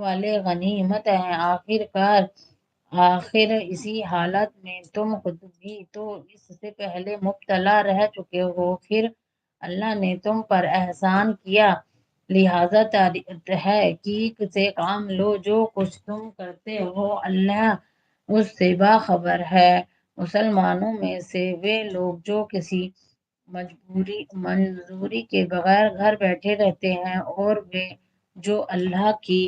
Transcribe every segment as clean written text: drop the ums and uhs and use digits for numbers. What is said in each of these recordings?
والے غنیمت ہیں۔ آخر اسی حالت میں تم خود بھی تو اس سے پہلے مبتلا رہ چکے ہو، پھر اللہ نے تم پر احسان کیا، لہٰذا تحقیق سے کام لو۔ جو کچھ تم کرتے ہو اللہ اس سے باخبر ہے۔ مسلمانوں میں سے وہ لوگ جو کسی منظوری کے بغیر گھر بیٹھے رہتے ہیں، اور وہ جو اللہ کی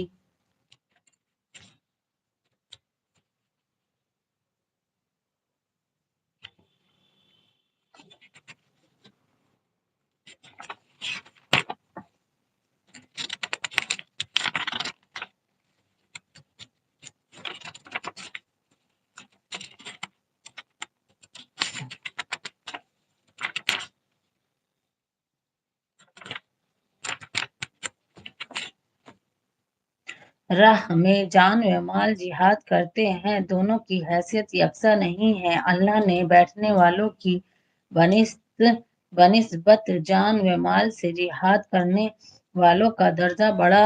راہ میں جان و مال جہاد کرتے ہیں، دونوں کی حیثیت یکساں نہیں ہے۔ اللہ نے بیٹھنے والوں کی بنسبت جان و مال سے جہاد کرنے والوں کا درجہ بڑا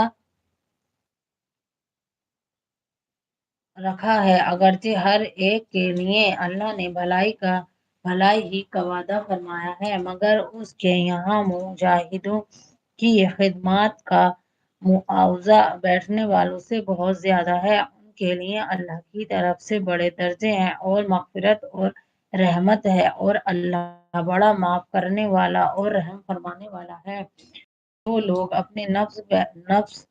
رکھا ہے، اگرچہ ہر ایک کے لیے اللہ نے بھلائی ہی کا وعدہ فرمایا ہے، مگر اس کے یہاں مجاہدوں کی خدمات کا معاوضہ بیٹھنے والوں سے بہت زیادہ ہے۔ ان کے لیے اللہ کی طرف سے بڑے درجے ہیں اور مغفرت اور رحمت ہے، اور اللہ بڑا معاف کرنے والا اور رحم فرمانے والا ہے۔ جو لوگ اپنے نفس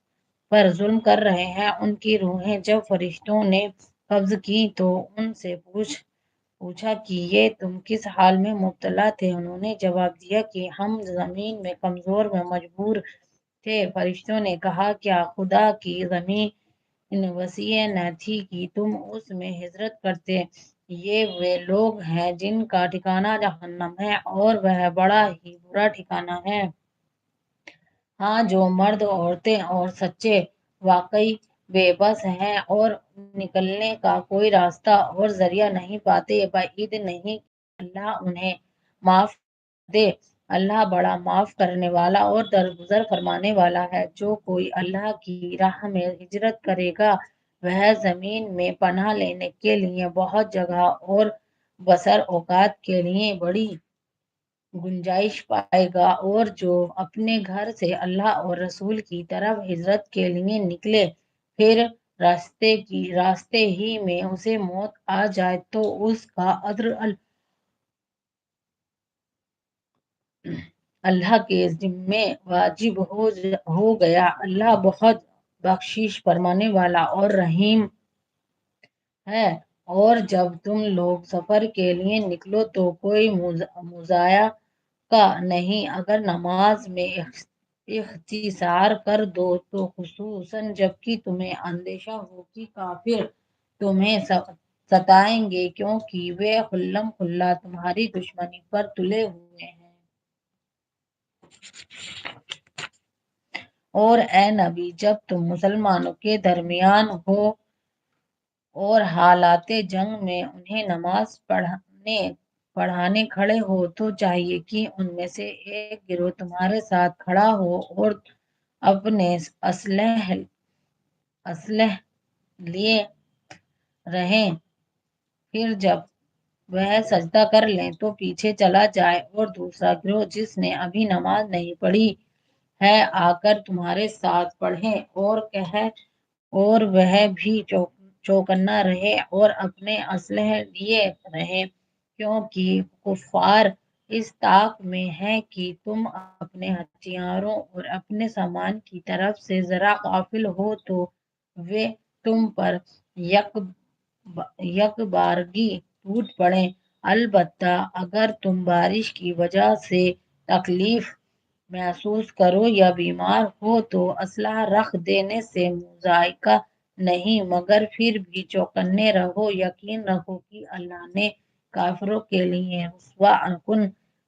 پر ظلم کر رہے ہیں، ان کی روحیں جب فرشتوں نے قبض کی تو ان سے پوچھا کہ یہ تم کس حال میں مبتلا تھے؟ انہوں نے جواب دیا کہ ہم زمین میں کمزور و مجبور تھے۔ فرشتوں نے کہا کیا خدا کی زمین وسیع نہ تھی کہ تم اس میں ہجرت کرتے؟ یہ وہ لوگ ہیں جن کا ٹھکانہ جہنم ہے، اور وہ بڑا ہی برا ٹھکانہ ہے۔ ہاں، جو مرد، عورتیں اور بچے واقعی بے بس ہیں اور نکلنے کا کوئی راستہ اور ذریعہ نہیں پاتے، بعید نہیں کہ اللہ انہیں معاف دے۔ اللہ بڑا معاف کرنے والا اور درگزر فرمانے والا ہے۔ جو کوئی اللہ کی راہ میں ہجرت کرے گا وہ زمین میں پناہ لینے کے لیے بہت جگہ اور بسر اوقات کے لیے بڑی گنجائش پائے گا، اور جو اپنے گھر سے اللہ اور رسول کی طرف ہجرت کے لیے نکلے، پھر راستے ہی میں اسے موت آ جائے تو اس کا اجر اللہ کے ذمے واجب ہو گیا۔ اللہ بہت بخشش فرمانے والا اور رحیم ہے۔ اور جب تم لوگ سفر کے لیے نکلو تو کوئی مضائقہ نہیں، اگر نماز میں اختصار کر دو تو خصوصاً جبکہ تمہیں اندیشہ ہو کہ کافر تمہیں ستائیں گے، کیونکہ وہ خلم کھلا تمہاری دشمنی پر تلے ہوئے ہیں۔ اور اے نبی، جب تم مسلمانوں کے درمیان ہو اور حالات جنگ میں انہیں نماز پڑھانے کھڑے ہو تو چاہیے کہ ان میں سے ایک گروہ تمہارے ساتھ کھڑا ہو اور اپنے اسلحے لیے رہیں، پھر جب وہ سجدہ کر لیں تو پیچھے چلا جائے، اور دوسرا گروہ جس نے ابھی نماز نہیں پڑھی ہے آ کر تمہارے ساتھ پڑھے، اور وہ بھی چوکنا رہے اور اپنے اسلحے لیے رہے، کیونکہ کفار اس طاق میں ہیں کہ تم اپنے ہتھیاروں اور اپنے سامان کی طرف سے ذرا غافل ہو تو وہ تم پر یک بارگی ٹوٹ پڑیں۔ البتہ اگر تم بارش کی وجہ سے تکلیف محسوس کرو یا بیمار ہو تو اسلحہ رکھ دینے سے مضائقہ نہیں، مگر پھر بھی چوکنے رہو۔ یقین رکھو کہ اللہ نے کافروں کے لیے رسوا کن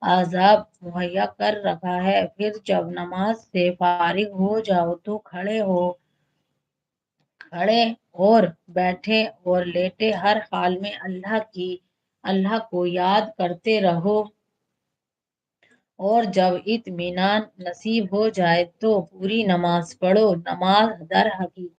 عذاب مہیا کر رکھا ہے۔ پھر جب نماز سے فارغ ہو جاؤ تو کھڑے اور بیٹھے اور لیٹے ہر حال میں اللہ کو یاد کرتے رہو، اور جب اطمینان نصیب ہو جائے تو پوری نماز پڑھو۔ نماز در حقیقت